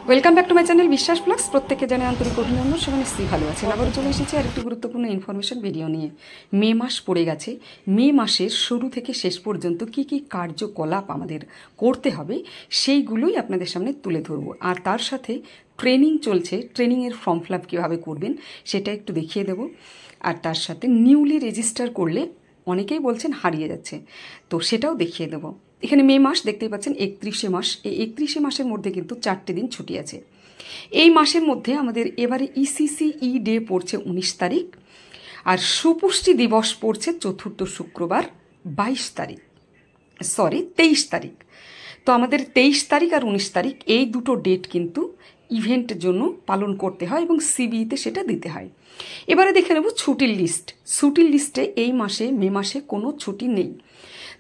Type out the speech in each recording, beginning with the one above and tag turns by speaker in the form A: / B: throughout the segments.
A: Welcome back to my channel বিশ্বাস blogs. প্রত্যেককে জানে আন্তরিক অভিনন্দন। সেখানে স্ত্রী ভালো আছেন। আবার চলে এসেছি আর একটু গুরুত্বপূর্ণ ইনফরমেশন ভিডিও নিয়ে। মে মাস পড়ে গেছে। মে মাসের শুরু থেকে শেষ পর্যন্ত কি কি কার্যকলাপ আমাদের করতে হবে সেইগুলোই আপনাদের সামনে তুলে ধরবো। আর তার সাথে ট্রেনিং চলছে, ট্রেনিংয়ের ফর্ম ফিল আপ কীভাবে করবেন সেটা একটু দেখিয়ে দেবো। আর তার সাথে নিউলি রেজিস্টার করলে অনেকেই বলছেন হারিয়ে যাচ্ছে, তো সেটাও দেখিয়ে দেবো। এখানে মে মাস দেখতেই পাচ্ছেন 31শে মাস। এই 31শে মাসের মধ্যে কিন্তু 4টে দিন ছুটি আছে। এই মাসের মধ্যে আমাদের এবারে ইসিসিই ডে পড়ছে 19 তারিখ, আর সুপুষ্টি দিবস পড়ছে চতুর্থ শুক্রবার 23 তারিখ। তো আমাদের 23 তারিখ আর 19 তারিখ এই দুটো ডেট কিন্তু ইভেন্টের জন্য পালন করতে হয় এবং সিবিইতে সেটা দিতে হয়। এবারে দেখে নেব ছুটির লিস্ট। ছুটির লিস্টে এই মাসে মে মাসে কোনো ছুটি নেই।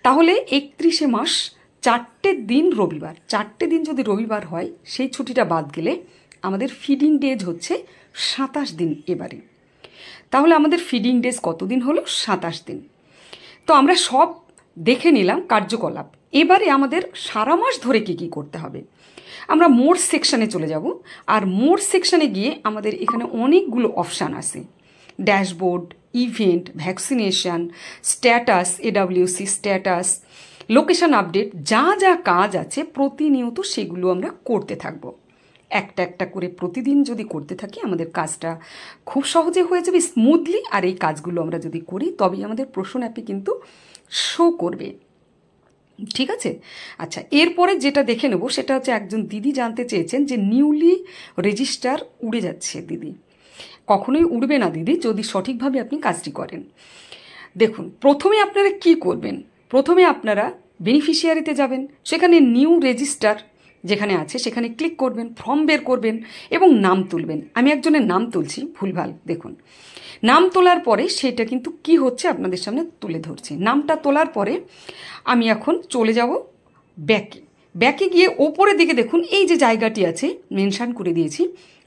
A: তাহলে 31শে মাস 4টে দিন রবিবার, 4টে দিন যদি রবিবার হয় সেই ছুটিটা বাদ গেলে আমাদের ফিডিং ডেজ হচ্ছে 27 দিন এবারে। তাহলে আমাদের ফিডিং ডেজ কতদিন হলো? 27 দিন। তো আমরা সব দেখে নিলাম কার্যকলাপ। এবারে আমাদের সারা মাস ধরে কী কী করতে হবে আমরা মোর সেকশানে চলে যাব। আর মোর সেকশানে গিয়ে আমাদের এখানে অনেকগুলো অপশান আছে। Dashboard, event, vaccination, status, AWC status, location update, যা যা কাজ আছে প্রতিনিয়ত সেগুলো আমরা করতে থাকব। একটা একটা করে প্রতিদিন যদি করতে থাকি আমাদের কাজটা খুব সহজে হয়ে যাবে, স্মুথলি। আর এই কাজগুলো আমরা যদি করি তবেই আমাদের প্রশ্ন অ্যাপে কিন্তু শো করবে। ঠিক আছে? আচ্ছা, এরপরে যেটা দেখে নেব সেটা হচ্ছে একজন দিদি জানতে চেয়েছেন যে নিউলি রেজিস্টার উড়ে যাচ্ছে। দিদি, কখনোই উড়বে না দিদি, যদি সঠিকভাবে আপনি কাজটি করেন। দেখুন, প্রথমে আপনারা কি করবেন? প্রথমে আপনারা বেনিফিশিয়ারিতে যাবেন, সেখানে নিউ রেজিস্টার যেখানে আছে সেখানে ক্লিক করবেন, ফর্ম বের করবেন এবং নাম তুলবেন। আমি একজনের নাম তুলছি, ভুলভাল। দেখুন, নাম তোলার পরে সেটা কিন্তু কি হচ্ছে আপনাদের সামনে তুলে ধরছি। নামটা তোলার পরে আমি এখন চলে যাব ব্যাকে গিয়ে ওপরের দিকে দেখুন এই যে জায়গাটি আছে মেনশান করে দিয়েছি,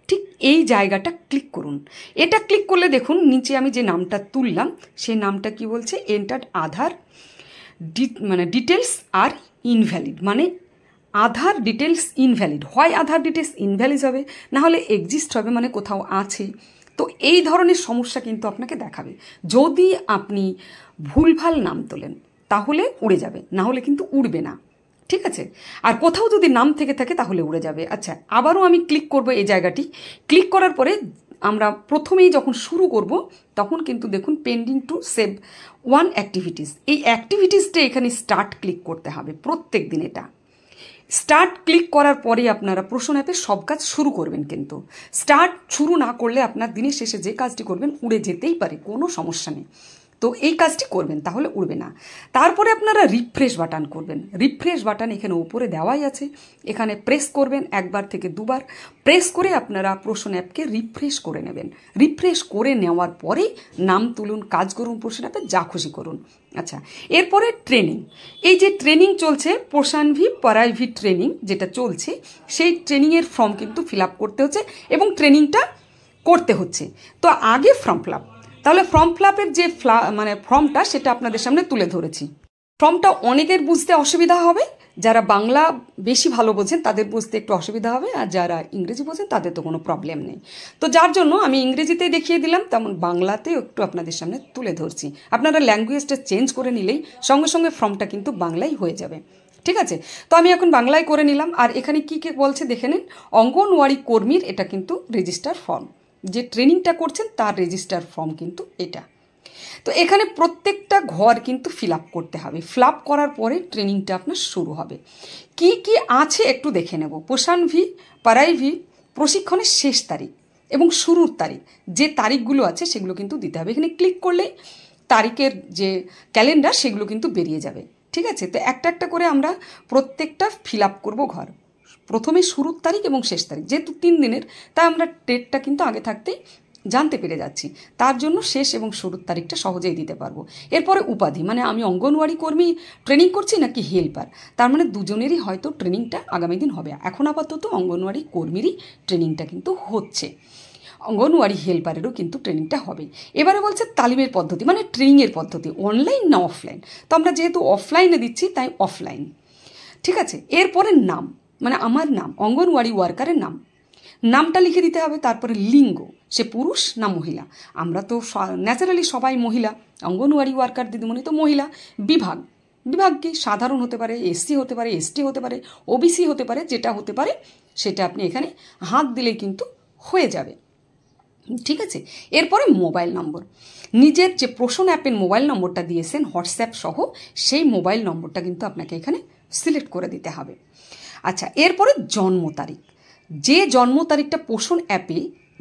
A: ঠিক এই জায়গাটা ক্লিক করুন। এটা ক্লিক করলে দেখুন নিচে আমি যে নামটা তুললাম সেই নামটা কি বলছে, এন্টার্ড আধার ডিটেলস আর ইনভ্যালিড, মানে আধার ডিটেলস ইনভ্যালিড। হয় আধার ডিটেলস ইনভ্যালিড হবে, না হলে এক্সিস্ট হবে, মানে কোথাও আছে। তো এই ধরনের সমস্যা কিন্তু আপনাকে দেখাবে। যদি আপনি ভুলভাল নাম তোলেন তাহলে উড়ে যাবে, না হলে কিন্তু উড়বে না। ঠিক আছে? আর কোথাও যদি নাম থেকে থাকে তাহলে উড়ে যাবে। আচ্ছা, আবারও আমি ক্লিক করব এই জায়গাটি। ক্লিক করার পরে আমরা প্রথমেই যখন শুরু করব তখন কিন্তু দেখুন পেন্ডিং টু সেভ 1 অ্যাক্টিভিটিস, এই অ্যাক্টিভিটিসটা এখানে স্টার্ট ক্লিক করতে হবে প্রত্যেক দিন। এটা স্টার্ট ক্লিক করার পরে আপনারা প্রশ্ন অ্যাপে সব কাজ শুরু করবেন। কিন্তু স্টার্ট শুরু না করলে আপনার দিনের শেষে যে কাজটি করবেন উড়ে যেতেই পারে, কোনো সমস্যা নেই। তো এই কাজটি করবেন, তাহলে উড়বে না। তারপরে আপনারা রিফ্রেশ বাটন করবেন। রিফ্রেশ বাটন এখানে উপরে দেওয়াই আছে, এখানে প্রেস করবেন 1বার থেকে 2বার। প্রেস করে আপনারা প্রশ্ন অ্যাপকে রিফ্রেশ করে নেবেন। রিফ্রেশ করে নেওয়ার পরে নাম তুলুন, কাজ করুন, প্রশ্ন অ্যাপে যা খুশি করুন। আচ্ছা, এরপরে ট্রেনিং। এই যে ট্রেনিং চলছে পোষাণভি পরাইভি ট্রেনিং যেটা চলছে, সেই ট্রেনিংয়ের ফর্ম কিন্তু ফিল আপ করতে হচ্ছে এবং ট্রেনিংটা করতে হচ্ছে। তো আগে ফর্ম ফিল আপ, তাহলে ফর্ম ফিল আপের যে ফর্মটা সেটা আপনাদের সামনে তুলে ধরেছি। ফর্মটা অনেকের বুঝতে অসুবিধা হবে, যারা বাংলা বেশি ভালো বোঝেন তাদের বুঝতে একটু অসুবিধা হবে, আর যারা ইংরেজি বোঝেন তাদের তো কোনো প্রবলেম নেই। তো যার জন্য আমি ইংরেজিতে দেখিয়ে দিলাম, তেমন বাংলাতেও একটু আপনাদের সামনে তুলে ধরছি। আপনারা ল্যাঙ্গুয়েজটা চেঞ্জ করে নিলেই সঙ্গে সঙ্গে ফর্মটা কিন্তু বাংলাই হয়ে যাবে। ঠিক আছে? তো আমি এখন বাংলায় করে নিলাম। আর এখানে কী কী বলছে দেখে নিন। অঙ্গনওয়াড়ি কর্মীর এটা কিন্তু রেজিস্টার ফর্ম, যে ট্রেনিংটা করছেন তার রেজিস্টার ফর্ম কিন্তু এটা। তো এখানে প্রত্যেকটা ঘর কিন্তু ফিল আপ করতে হবে। ফিল আপ করার পরে ট্রেনিংটা আপনার শুরু হবে। কি কি আছে একটু দেখে নেব। পোষাণভি পরাইভি প্রশিক্ষণের শেষ তারিখ এবং শুরুর তারিখ, যে তারিখগুলো আছে সেগুলো কিন্তু দিতে হবে। এখানে ক্লিক করলে তারিখের যে ক্যালেন্ডার সেগুলো কিন্তু বেরিয়ে যাবে। ঠিক আছে? তো একটা একটা করে আমরা প্রত্যেকটা ফিল আপ করবো ঘর। প্রথমে শুরুর তারিখ এবং শেষ তারিখ, যেহেতু 3 দিনের, তাই আমরা ডেটটা কিন্তু আগে থাকতেই জানতে পেরে যাচ্ছি। তার জন্য শেষ এবং শুরুর তারিখটা সহজেই দিতে পারবো। এরপরে উপাধি, মানে আমি অঙ্গনওয়াড়ি কর্মী ট্রেনিং করছি নাকি হেল্পার, তার মানে দুজনেরই হয়তো ট্রেনিংটা আগামী দিন হবে। এখন আপাতত অঙ্গনওয়াড়ি কর্মীরই ট্রেনিংটা কিন্তু হচ্ছে, অঙ্গনওয়াড়ি হেল্পারেরও কিন্তু ট্রেনিংটা হবে। এবারে বলছে তালিমের পদ্ধতি, মানে ট্রেনিংয়ের পদ্ধতি অনলাইন না অফলাইন। তো আমরা যেহেতু অফলাইনে দিচ্ছি তাই অফলাইন। ঠিক আছে? এরপরে নাম, মানে আমার নাম, অঙ্গনওয়াড়ি ওয়ার্কারের নাম, নামটা লিখে দিতে হবে, তারপরে লিঙ্গ, সে পুরুষ না মহিলা। আমরা তো ন্যাচারালি সবাই মহিলা, অঙ্গনওয়াড়ি ওয়ার্কার দিদিমণি তো মহিলা। বিভাগ, বিভাগ কি সাধারণ হতে পারে, এসসি হতে পারে, এসটি হতে পারে, ওবিসি হতে পারে, যেটা হতে পারে সেটা আপনি এখানে হাত দিলেই কিন্তু হয়ে যাবে। ঠিক আছে, এরপরে মোবাইল নম্বর, নিজের যে পোষণ অ্যাপের মোবাইল নম্বরটা দিয়েছেন হোয়াটসঅ্যাপ সহ, সেই মোবাইল নম্বরটা কিন্তু আপনাকে এখানে সিলেক্ট করে দিতে হবে। আচ্ছা, এরপরে জন্ম তারিখ, যে জন্ম তারিখটা পোষণ অ্যাপে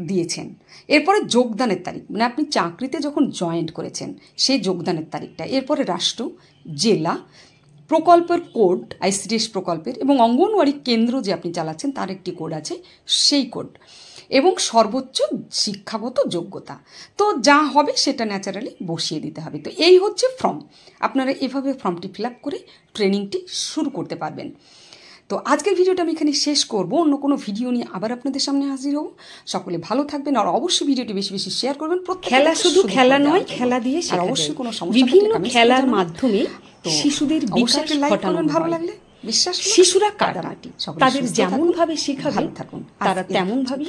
A: দিয়েছেন। এরপরে যোগদানের তারিখ, মানে আপনি চাকরিতে যখন জয়েন্ট করেছেন সেই যোগদানের তারিখটা। এরপরে রাষ্ট্র, জেলা, প্রকল্পের কোড, আইসিডিএস প্রকল্পের, এবং অঙ্গনওয়াড়ি কেন্দ্র যে আপনি চালাচ্ছেন তার একটি কোড আছে, সেই কোড, এবং সর্বোচ্চ শিক্ষাগত যোগ্যতা। তো যা হবে সেটা ন্যাচারালি বসিয়ে দিতে হবে। তো এই হচ্ছে ফর্ম। আপনারা এভাবে ফর্মটি ফিল আপ করে ট্রেনিংটি শুরু করতে পারবেন। তো আজকের ভিডিওটা আমি এখানে শেষ করব, অন্য কোনো ভিডিও নিয়ে আবার আপনাদের সামনে হাজির হব। সকলে ভালো থাকবেন, আর অবশ্যই ভিডিওটি বেশি বেশি শেয়ার করবেন।
B: খেলা শুধু খেলা নয়, খেলা দিয়ে
A: আর অবশ্যই কোনো সমস্যা
B: বিভিন্ন খেলার মাধ্যমে শিশুদের বিকাশ ঘটানো
A: ভালো লাগলে বিশ্বাস,
B: শিশুরা কাটাকাটি তাদের যেমন ভাবে শেখাবেন তারা তেমন ভাবে